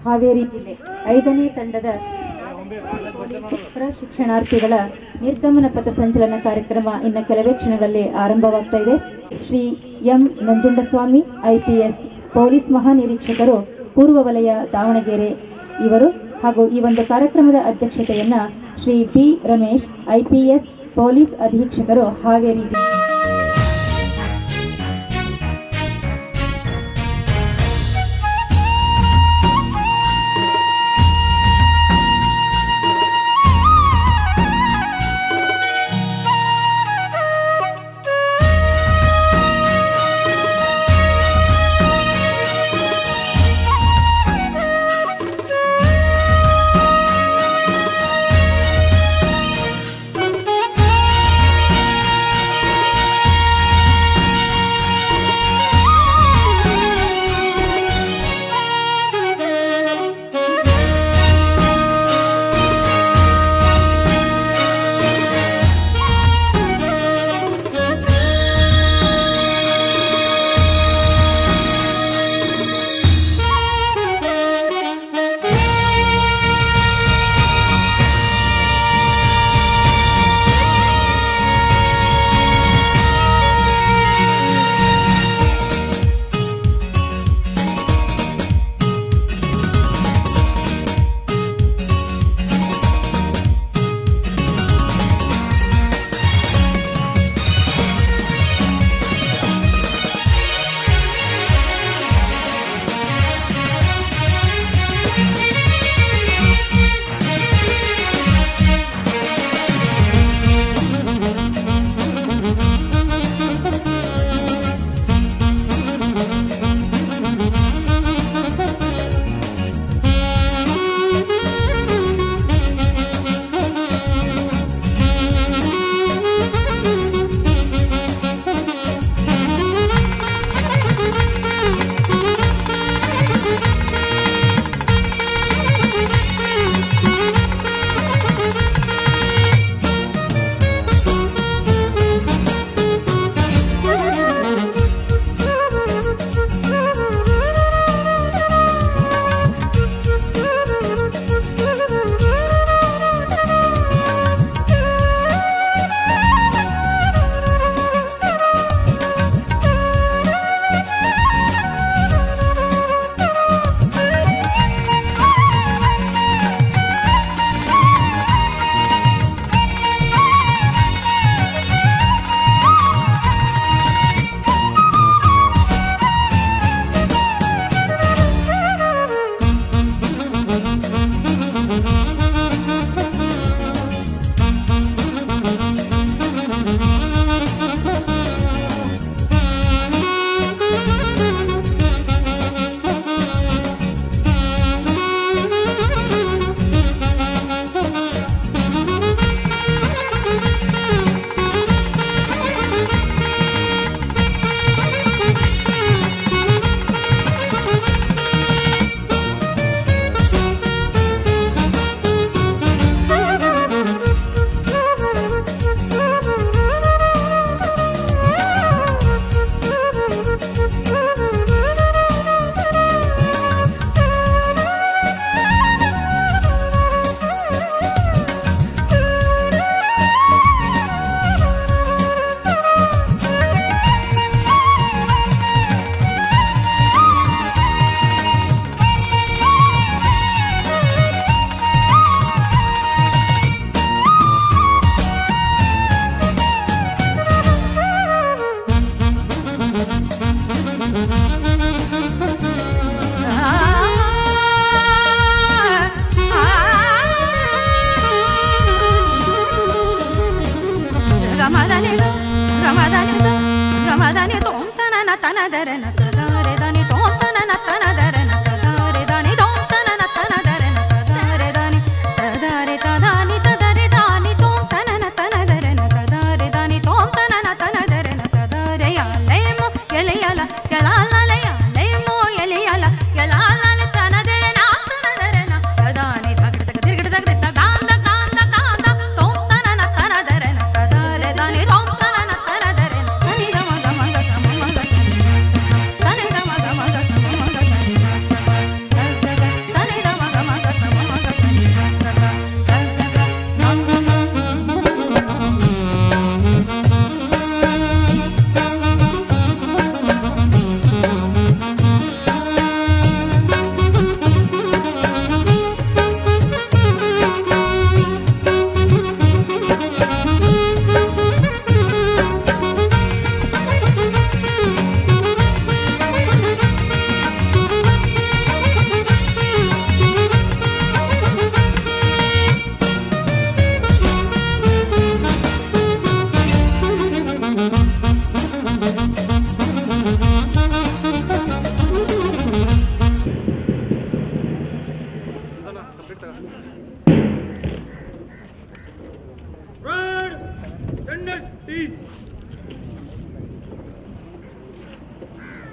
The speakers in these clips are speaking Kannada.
ಹಾವೇರಿ ಜಿಲ್ಲೆ 5ನೇ ತಂಡದ ಶಿಕ್ಷಣಾರ್ಥಿಗಳ ನಿರ್ಗಮನ ಪಥ ಸಂಚಲನ ಕಾರ್ಯಕ್ರಮ ಇನ್ನು ಕೆಲವೇ ಕ್ಷಣಗಳಲ್ಲಿ ಆರಂಭವಾಗ್ತಾ ಇದೆ. Shri M Nanjundaswamy IPS police ಮಹಾನಿರೀಕ್ಷಕರು ಪೂರ್ವ ವಲಯ ದಾವಣಗೆರೆ ಇವರು ಹಾಗೂ ಈ ಒಂದು ಕಾರ್ಯಕ್ರಮದ ಅಧ್ಯಕ್ಷತೆಯನ್ನ Shri B Ramesh IPS police ಅಧೀಕ್ಷಕರು ಹಾವೇರಿ ಜಿಲ್ಲೆ.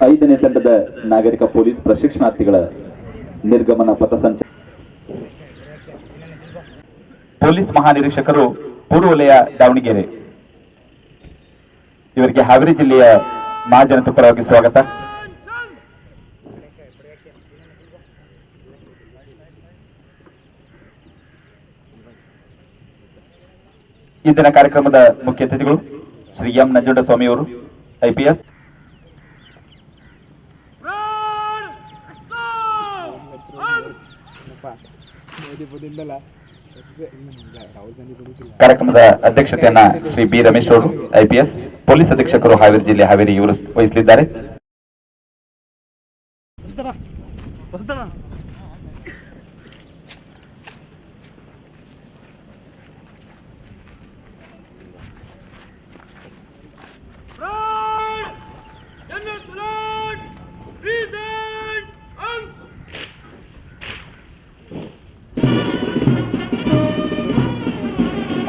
5ನೇ ತಂಡದ ನಾಗರಿಕ ಪೊಲೀಸ್ ಪ್ರಶಿಕ್ಷಣಾರ್ಥಿಗಳ ನಿರ್ಗಮನ ಪಥಸಂಚಲನ. ಪೊಲೀಸ್ ಮಹಾನಿರೀಕ್ಷಕರು ಪೂರ್ವ ವಲಯ ದಾವಣಗೆರೆ ಇವರಿಗೆ ಹಾವೇರಿ ಜಿಲ್ಲೆಯ ಮಹಾಜನತೆ ಪರವಾಗಿ ಸ್ವಾಗತ. ಇಂದಿನ ಕಾರ್ಯಕ್ರಮದ ಮುಖ್ಯ ಅತಿಥಿಗಳು ಶ್ರೀ ಎಂ ನಂಜುಂಡಸ್ವಾಮಿ ಅವರು, IPS. ಕಾರ್ಯಕ್ರಮದ ಅಧ್ಯಕ್ಷತೆಯನ್ನ ಶ್ರೀ ಬಿ ರಮೇಶ್ ಅವರು, IPS, ಪೊಲೀಸ್ ಅಧೀಕ್ಷಕರು ಹಾವೇರಿ ಜಿಲ್ಲೆ ಹಾವೇರಿ ಇವರು ವಹಿಸಲಿದ್ದಾರೆ.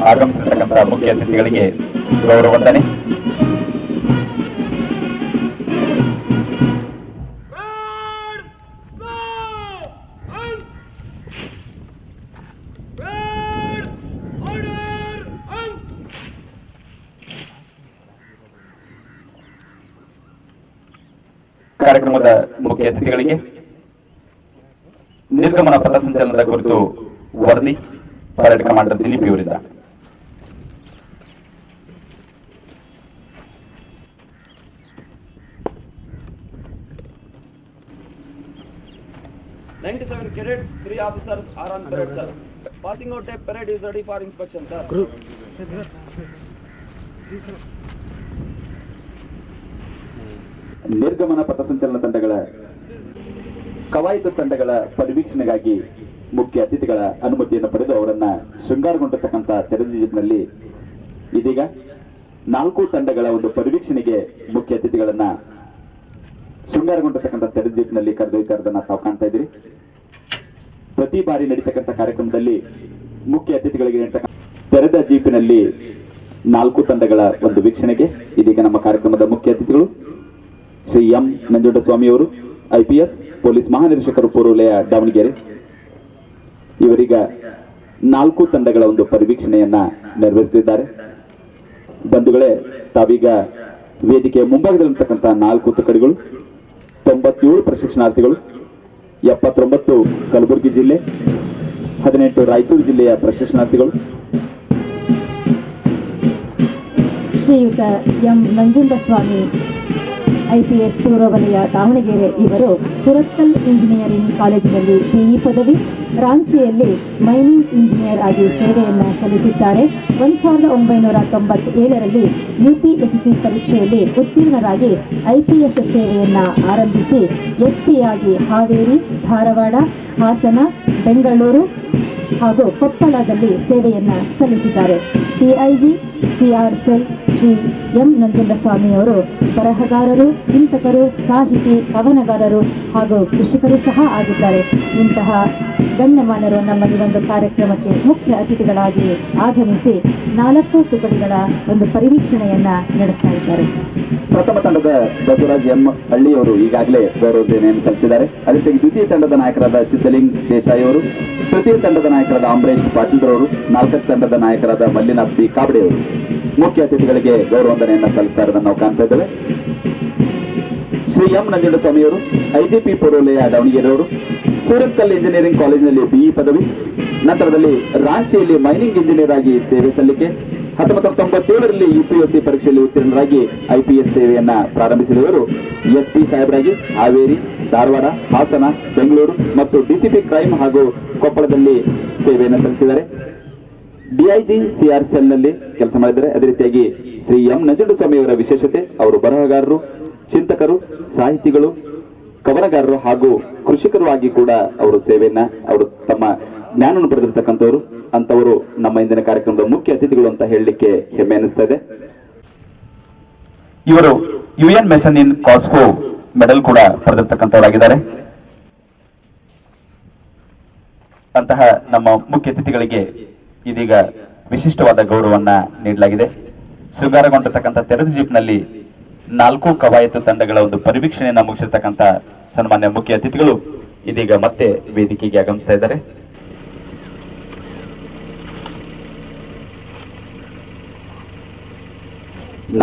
ಆಗಮಿಸಿರ್ತಕ್ಕಂಥ ಮುಖ್ಯ ಅತಿಥಿಗಳಿಗೆ ಗೌರವ ವಂದನೆ. ಕಾರ್ಯಕ್ರಮದ ಮುಖ್ಯ ಅತಿಥಿಗಳಿಗೆ ನಿರ್ಗಮನ ಪಥಸಂಚಲನದ ಕುರಿತು ವರದಿ ಪರೇಡ್ ಕಮಾಂಡರ್ ದಿಲೀಪ್ ಇವರಿಂದ. Cadets, 3 officers are on parade, sir. Passing out a parade is ready for inspection, sir. ನಿರ್ಗಮನ ಪಥಸಂಚಲನ ತಂಡಗಳ ಕವಾಯತು ತಂಡಗಳ ಪರಿವೀಕ್ಷಣೆಗಾಗಿ ಮುಖ್ಯ ಅತಿಥಿಗಳ ಅನುಮತಿಯನ್ನು ಪಡೆದು ಅವರನ್ನ ಶೃಂಗಾರಗೊಂಡಿರ್ತಕ್ಕಂಥ ತೆರೆದ ಜೀಪ್ನಲ್ಲಿ ಇದೀಗ 4 ತಂಡಗಳ ಒಂದು ಪರಿವೀಕ್ಷಣೆಗೆ ಮುಖ್ಯ ಅತಿಥಿಗಳನ್ನ ಶೃಂಗಾರಗೊಂಡಿರ್ತಕ್ಕಂಥ ತೆರೆದ ಜೀಪ್ನಲ್ಲಿ ಕರೆದೊಯ್ತಾ ಇರೋದನ್ನ ತಾವು ಕಾಣ್ತಾ ಇದ್ದೀರಿ. ಪ್ರತಿ ಬಾರಿ ನಡೀತಕ್ಕಂಥ ಕಾರ್ಯಕ್ರಮದಲ್ಲಿ ಮುಖ್ಯ ಅತಿಥಿಗಳಿಗೆ ತೆರೆದ ಜೀಪಿನಲ್ಲಿ 4 ತಂಡಗಳ ಒಂದು ವೀಕ್ಷಣೆಗೆ ಇದೀಗ ನಮ್ಮ ಕಾರ್ಯಕ್ರಮದ ಮುಖ್ಯ ಅತಿಥಿಗಳು ಶ್ರೀ ಎಂ ನಂಜುಂಡಸ್ವಾಮಿ ಅವರು, IPS, ಪೊಲೀಸ್ ಮಹಾನಿರೀಕ್ಷಕರು ಪೂರ್ವ ವಲಯ ದಾವಣಗೆರೆ ಇವರೀಗ 4 ತಂಡಗಳ ಒಂದು ಪರಿವೀಕ್ಷಣೆಯನ್ನ ನೆರವೇರಿಸಲಿದ್ದಾರೆ. ಬಂಧುಗಳೇ, ತಾವೀಗ ವೇದಿಕೆಯ ಮುಂಭಾಗದಲ್ಲಿರ್ತಕ್ಕಂಥ 4 ತುಕಡಿಗಳು, 97 ಪ್ರಶಿಕ್ಷಣಾರ್ಥಿಗಳು, 79 ಕಲಬುರಗಿ ಜಿಲ್ಲೆ, 18 ರಾಯಚೂರು ಜಿಲ್ಲೆಯ ಪ್ರಶಿಕ್ಷಣಾರ್ಥಿಗಳು. ಶ್ರೀಯುತ ಎಂ ನಂಜುಂಡಸ್ವಾಮಿ, IPS, ಪೂರ್ವ ವಲಯ ದಾವಣಗೆರೆ ಇವರು ಸುರತ್ಕಲ್ ಇಂಜಿನಿಯರಿಂಗ್ ಕಾಲೇಜಿನಲ್ಲಿ CE ಪದವಿ, ರಾಂಚಿಯಲ್ಲಿ ಮೈನಿಂಗ್ ಇಂಜಿನಿಯರ್ ಆಗಿ ಸೇವೆಯನ್ನು ಸಲ್ಲಿಸಿದ್ದಾರೆ. 1997ರಲ್ಲಿ UPSC ಪರೀಕ್ಷೆಯಲ್ಲಿ ಉತ್ತೀರ್ಣರಾಗಿ IPS ಸೇವೆಯನ್ನು ಆರಂಭಿಸಿ SP ಆಗಿ ಹಾವೇರಿ, ಧಾರವಾಡ, ಹಾಸನ, ಬೆಂಗಳೂರು ಹಾಗೂ ಕೊಪ್ಪಳದಲ್ಲಿ ಸೇವೆಯನ್ನು ಸಲ್ಲಿಸಿದ್ದಾರೆ. DIG CR cell Shri M Nanjundaswamy ಅವರು ಬರಹಗಾರರು, ಚಿಂತಕರು, ಸಾಹಿತಿ, ಕವನಗಾರರು ಹಾಗೂ ಕೃಷಿಕರು ಸಹ ಆಗಿದ್ದಾರೆ. ಇಂತಹ ಗಣ್ಯಮಾನರು ನಮ್ಮ ಈ ಒಂದು ಕಾರ್ಯಕ್ರಮಕ್ಕೆ ಮುಖ್ಯ ಅತಿಥಿಗಳಾಗಿ ಆಗಮಿಸಿ 4 ತುಕಡಿಗಳ ಒಂದು ಪರಿವೀಕ್ಷಣೆಯನ್ನ ನಡೆಸ್ತಾ ಇದ್ದಾರೆ. ಪ್ರಥಮ ತಂಡದ ಬಸವರಾಜ್ ಎಂ ಹಳ್ಳಿಯವರು ಈಗಾಗಲೇ ಗೌರವಧನೆಯನ್ನು ಸಲ್ಲಿಸಿದ್ದಾರೆ. ಅದೇ ಜೊತೆಗೆ ದ್ವಿತೀಯ ತಂಡದ ನಾಯಕರಾದ ಸಿದ್ದಲಿಂಗ್ ದೇಸಾಯಿ ಅವರು, ತೃತೀಯ ತಂಡದ ನಾಯಕರಾದ ಅಂಬರೀಶ್ ಪಾಟೀಲ್ ಅವರು, 4ನೇ ತಂಡದ ನಾಯಕರಾದ ಮಲ್ಲಿನಾಥ್ ಬಿ ಕಾಬಡೆ ಅವರು ಮುಖ್ಯ ಅತಿಥಿಗಳಿಗೆ ಗೌರವ ವಂದನೆಯನ್ನು ಸಲ್ಲಿಸ್ತಾ ಇರೋದನ್ನು ನಾವು ಕಾಣ್ತಾ ಇದ್ದೇವೆ. ಶ್ರೀ ಎಂ ನಂಜುಂಡಸ್ವಾಮಿ ಅವರು, IGP ಪೂರ್ವ ವಲಯ ದಾವಣಗೆರೆ ಅವರು, ಸೂರತ್ಕಲ್ ಇಂಜಿನಿಯರಿಂಗ್ ಕಾಲೇಜಿನಲ್ಲಿ BE ಪದವಿ, ನಂತರದಲ್ಲಿ ರಾಂಚಿಯಲ್ಲಿ ಮೈನಿಂಗ್ ಇಂಜಿನಿಯರ್ ಆಗಿ ಸೇವೆ ಸಲ್ಲಿಕೆ, 1997ರಲ್ಲಿ UPSC ಪರೀಕ್ಷೆಯಲ್ಲಿ ಉತ್ತೀರ್ಣರಾಗಿ IPS ಸೇವೆಯನ್ನ ಪ್ರಾರಂಭಿಸಿದವರು SP ಸಾಹೇಬರಾಗಿ ಹಾವೇರಿ, ಧಾರವಾಡ, ಹಾಸನ, ಬೆಂಗಳೂರು ಮತ್ತು DCP ಕ್ರೈಮ್ ಹಾಗೂ ಕೊಪ್ಪಳದಲ್ಲಿ ಸೇವೆಯನ್ನು ಸಲ್ಲಿಸಿದ್ದಾರೆ. DIG CR ಸೆಲ್ನಲ್ಲಿ ಕೆಲಸ ಮಾಡಿದ್ದಾರೆ. ಅದೇ ರೀತಿಯಾಗಿ ಶ್ರೀ ಎಂ ನಂಜುಂಡಸ್ವಾಮಿ ಅವರ ವಿಶೇಷತೆ, ಅವರು ಬರಹಗಾರರು, ಚಿಂತಕರು, ಸಾಹಿತಿಗಳು, ಕವನಗಾರರು ಹಾಗೂ ಕೃಷಿಕರು ಆಗಿ ಕೂಡ ಅವರು ಸೇವೆಯನ್ನ ಅವರು ತಮ್ಮ ಜ್ಞಾನವನ್ನು ಪಡೆದಿರ್ತಕ್ಕಂಥವ್ರು. ಅಂತವರು ನಮ್ಮ ಇಂದಿನ ಕಾರ್ಯಕ್ರಮದ ಮುಖ್ಯ ಅತಿಥಿಗಳು ಅಂತ ಹೇಳಲಿಕ್ಕೆ ಹೆಮ್ಮೆ ಅನಿಸ್ತಾ ಇದೆ. ಇವರು UN ಮೆಸನ್ ಇನ್ ಕಾಸ್ಕೋ ಮೆಡಲ್ ಕೂಡ ಪಡೆದಿರ್ತಕ್ಕಂಥವರಾಗಿದ್ದಾರೆ. ಅಂತಹ ನಮ್ಮ ಮುಖ್ಯ ಅತಿಥಿಗಳಿಗೆ ಇದೀಗ ವಿಶಿಷ್ಟವಾದ ಗೌರವವನ್ನ ನೀಡಲಾಗಿದೆ. ಶೃಂಗಾರಗೊಂಡಿರ್ತಕ್ಕಂಥ ತೆರೆದ ಜೀಪ್ನಲ್ಲಿ 4 ಕವಾಯತು ತಂಡಗಳ ಒಂದು ಪರಿವೀಕ್ಷಣೆಯನ್ನ ಮುಗಿಸಿರ್ತಕ್ಕಂಥ ಸನ್ಮಾನ್ಯ ಮುಖ್ಯ ಅತಿಥಿಗಳು ಇದೀಗ ಮತ್ತೆ ವೇದಿಕೆಗೆ ಆಗಮಿಸ್ತಾ ಇದ್ದಾರೆ.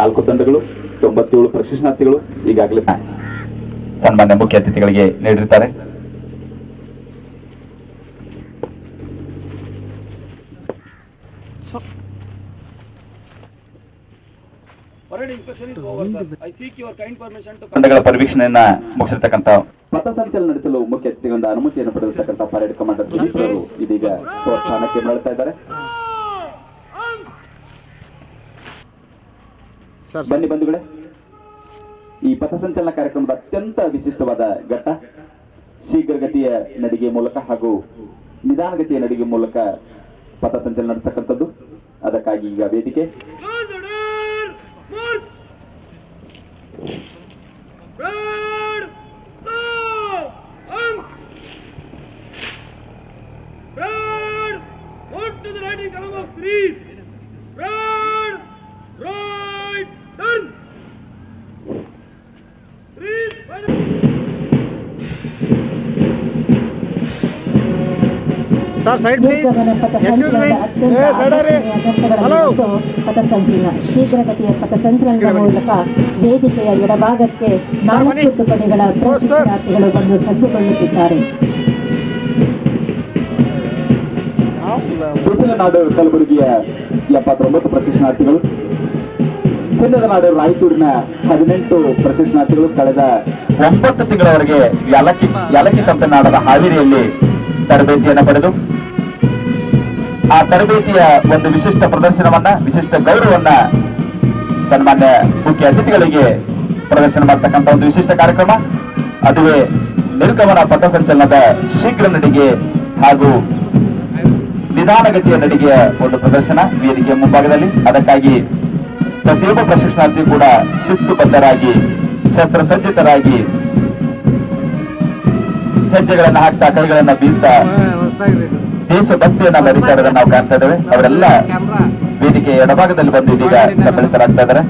ನಾಲ್ಕು ತಂಡಗಳು 97 ಪ್ರಶಸ್ತಾರ್ಥಿಗಳು ಈಗಾಗಲೇ ಸನ್ಮಾನ್ಯ ಮುಖ್ಯ ಅತಿಥಿಗಳಿಗೆ ನೀಡಿರುತ್ತಾರೆ. Parade inspection is over, sir. I seek your kind permission to ತಂಡಗಳ ಪರಿವೀಕ್ಷಣೆಯನ್ನ ಮುಗಿಸಿರ್ತಕ್ಕಂಥ ಪಥಸಂಚಲನ ನಡೆಸಲು ಮುಖ್ಯ ಅತಿಥಿಗಳಿಂದ ಅನುಮತಿಯನ್ನು ಪಡೆದಿರ್ತಕ್ಕಂಥ ಪರೇಡ್ ಕಮಾಂಡರ್ ಸುದೀಪ್ ಅವರು ಇದೀಗ ಸ್ವಸ್ಥಾನಕ್ಕೆ ಮರಳುತ್ತಾ ಇದ್ದಾರೆ. ಬನ್ನಿ ಬಂಧುಗಳೇ, ಈ ಪಥಸಂಚಲನ ಕಾರ್ಯಕ್ರಮದ ಅತ್ಯಂತ ವಿಶಿಷ್ಟವಾದ ಘಟ್ಟ ಶೀಘ್ರಗತಿಯ ನಡಿಗೆ ಮೂಲಕ ಹಾಗೂ ನಿಧಾನಗತಿಯ ನಡಿಗೆ ಮೂಲಕ ಪಥಸಂಚಲನ ನಡೆಸತಕ್ಕಂಥದ್ದು. ಅದಕ್ಕಾಗಿ ಈಗ ವೇದಿಕೆ to the right in column of 3. Red, right, turn. 3, Sir, side please. Excuse me. Hey, side are. Hello. ಪಥಸಂಚಲನ ಶೀಘ್ರಗತಿಯ ಪಥಸಂಚಲನದ ಮೂಲಕ ವೇದಿಕೆಯ ಎಡಭಾಗಕ್ಕೆ 4 ತುಕಡಿಗಳ ಪ್ರಶಸ್ತಾರ್ಥಿಗಳು ಬಂದು ಸಜ್ಜುಗೊಳ್ಳುತ್ತಿದ್ದಾರೆ. ಬಿಸಿಲ ನಾಡು ಕಲಬುರಗಿಯ 79 ಪ್ರಶಸ್ತಾರ್ಥಿಗಳು, ಚಿನ್ನದ ನಾಡು ರಾಯಚೂರಿನ 18 ಪ್ರಶಸ್ತಾರ್ಥಿಗಳು ಕಳೆದ 9 ತಿಂಗಳವರೆಗೆ ಯಲಕಿ ಕಂಪನಾಡದ ಹಾವೇರಿಯಲ್ಲಿ ತರಬೇತಿಯನ್ನು ಪಡೆದು ಆ ತರಬೇತಿಯ ಒಂದು ವಿಶಿಷ್ಟ ಪ್ರದರ್ಶನವನ್ನ, ವಿಶಿಷ್ಟ ಗೌರವವನ್ನ ಸನ್ಮಾನ್ಯ ಮುಖ್ಯ ಅತಿಥಿಗಳಿಗೆ ಪ್ರದರ್ಶನ ಮಾಡತಕ್ಕಂಥ ಒಂದು ವಿಶಿಷ್ಟ ಕಾರ್ಯಕ್ರಮ. ಅದುವೇ ನಿರ್ಗಮನ ಪಥಸಂಚಲನದ ಶೀಘ್ರ ನಡಿಗೆ ಹಾಗೂ ನಿಧಾನಗತಿಯ ನಡಿಗೆಯ ಒಂದು ಪ್ರದರ್ಶನ ವೇದಿಕೆಯ ಮುಂಭಾಗದಲ್ಲಿ. ಅದಕ್ಕಾಗಿ ಪ್ರತಿಯೊಬ್ಬ ಪ್ರಶಸ್ತಾರ್ಥಿ ಕೂಡ ಶಿಸ್ತುಬದ್ಧರಾಗಿ ಶಸ್ತ್ರಸಜ್ಜಿತರಾಗಿ ಹೆಜ್ಜೆಗಳನ್ನ ಹಾಕ್ತಾ ಕೈಗಳನ್ನ ಬೀಸ್ತಾ ದೇಶಭಕ್ತಿಯನ್ನ ಮೆರೀತಾ ಇರೋದನ್ನ ನಾವು ಕಾಣ್ತಾ ಇದ್ದೇವೆ. ಅವರೆಲ್ಲ ವೇದಿಕೆಯ ಎಡಭಾಗದಲ್ಲಿ ಬಂದು ಇದೀಗ ಸಮ್ಮಿಳಿತರಾಗ್ತಾ ಇದ್ದಾರೆ.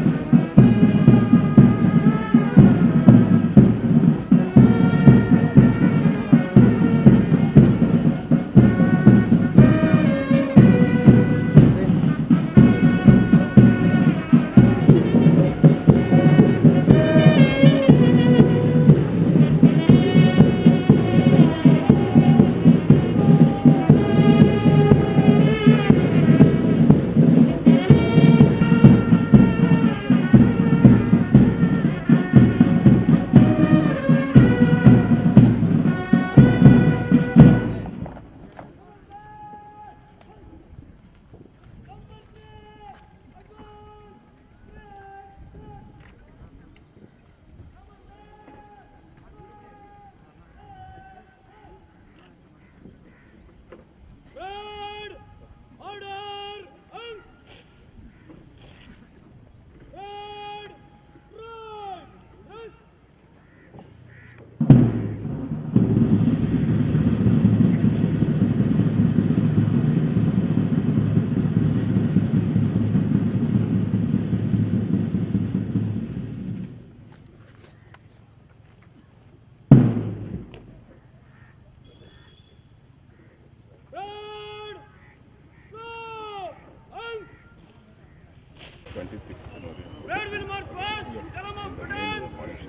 Red will mark first. Column of Sudan.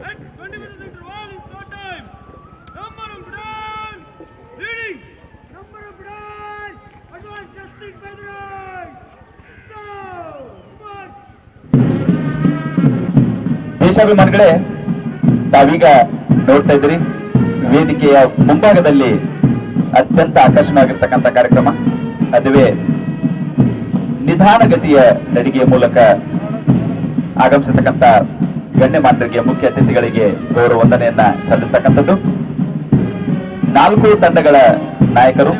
At 20 minutes interval is no time. Number of Sudan. Leading. Number of Sudan. Advance testing by the right. So, march. ದೇಶಾಭಿಮಾನಿಗಳೇ, ತಾವೀಗ ನೋಡ್ತಾ ಇದ್ದೀರಿ ವೇದಿಕೆಯ ಮುಂಭಾಗದಲ್ಲಿ ಅತ್ಯಂತ ಆಕರ್ಷಣವಾಗಿರ್ತಕ್ಕಂಥ ಕಾರ್ಯಕ್ರಮ. ಅದುವೇ ನಿಧಾನಗತಿಯ ನಡಿಗೆಯ ಮೂಲಕ ಆಗಮಿಸತಕ್ಕಂಥ ಗಣ್ಯಮಾನ್ಯರಿಗೆ, ಮುಖ್ಯ ಅತಿಥಿಗಳಿಗೆ ಗೌರವ ವಂದನೆಯನ್ನ ಸಲ್ಲಿಸತಕ್ಕಂಥದ್ದು. 4 ತಂಡಗಳ ನಾಯಕರು.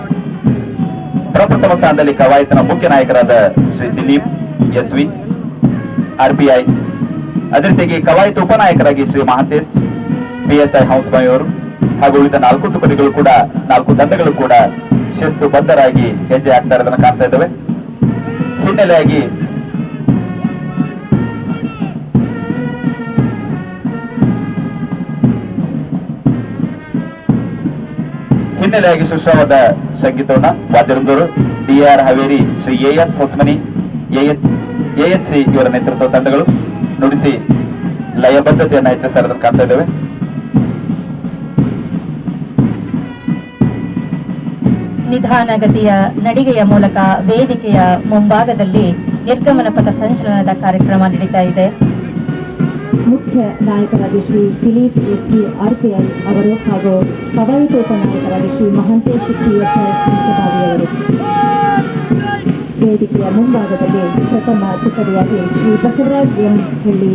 ಪ್ರಪ್ರಥಮ ಸ್ಥಾನದಲ್ಲಿ ಕವಾಯತಿನ ಮುಖ್ಯ ನಾಯಕರಾದ ಶ್ರೀ ದಿಲೀಪ್ ಎಸ್ವಿ RPI. ಅದೇ ರೀತಿಯಾಗಿ ಕವಾಯತು ಉಪನಾಯಕರಾಗಿ ಶ್ರೀ ಮಹಾಂತೇಶ್ PSI ಹೌಸ್ಬಾಯ್ ಅವರು ಹಾಗೂ ಉಳಿದ 4 ತುಕಡಿಗಳು ಕೂಡ 4 ತಂಡಗಳು ಕೂಡ ಶಿಸ್ತುಬದ್ಧರಾಗಿ ಹೆಜ್ಜೆ ಹಾಕ್ತಾ ಇರೋದನ್ನ ಕಾಣ್ತಾ ಇದ್ದೇವೆ. ಹಿನ್ನೆಲೆಯಾಗಿ ಹಿನ್ನೆಲೆಯಾಗಿ ಸುಶ್ರಾವಾದ ಸಂಗೀತವನ್ನ ವಾದ್ಯವೃಂದರು DR Haveri Shri AS Hosamani AHC ಇವರ ನೇತೃತ್ವದ ತಂಡಗಳು ನುಡಿಸಿ ಲಯಬದ್ಧತೆಯನ್ನು ಹೆಚ್ಚಿಸ್ತಾ ಇರೋದನ್ನು ಕಾಣ್ತಾ ಇದ್ದೇವೆ. ನಿಧಾನಗತಿಯ ನಡಿಗೆಯ ಮೂಲಕ ವೇದಿಕೆಯ ಮುಂಭಾಗದಲ್ಲಿ ನಿರ್ಗಮನ ಪಥ ಸಂಚಲನದ ಕಾರ್ಯಕ್ರಮ ನಡೀತಾ ಇದೆ. ಮುಖ್ಯ ನಾಯಕರಾದ ಶ್ರೀ ದಿಲೀಪ್ SC RPI ಅವರು ಹಾಗೂ ಕವಾಯಿತೋಪ ನಾಯಕರಾದ ಶ್ರೀ ಮಹಾಂತೇಶ್ CSI ಅವರು. ವೇದಿಕೆಯ ಮುಂಭಾಗದಲ್ಲಿ ಪ್ರಥಮ ತುಕಡಿಯಾಗಿ ಶ್ರೀ ಬಸವರಾಜ್ M ಹಳ್ಳಿ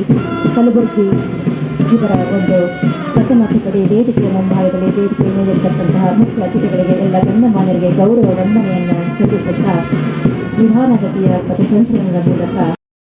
ಕಲಬುರಗಿ ಇವರ ಒಂದು ಪ್ರಥಮ ತುಕಡಿ ವೇದಿಕೆಯ ಮುಂಭಾಗದಲ್ಲಿ ವೇದಿಕೆಯ ಮೇಲಿರ್ತಕ್ಕಂತಹ ಮುಖ್ಯ ಅತಿಥಿಗಳಿಗೆ ಎಲ್ಲ ಗಣ್ಯಮಾನ್ಯರಿಗೆ ಗೌರವ ವಂದನೆಯನ್ನು ಸಲ್ಲಿಸುತ್ತಾ ನಿಧಾನಗತಿಯ ಪಥಸಂಚಲನದ ಮೂಲಕ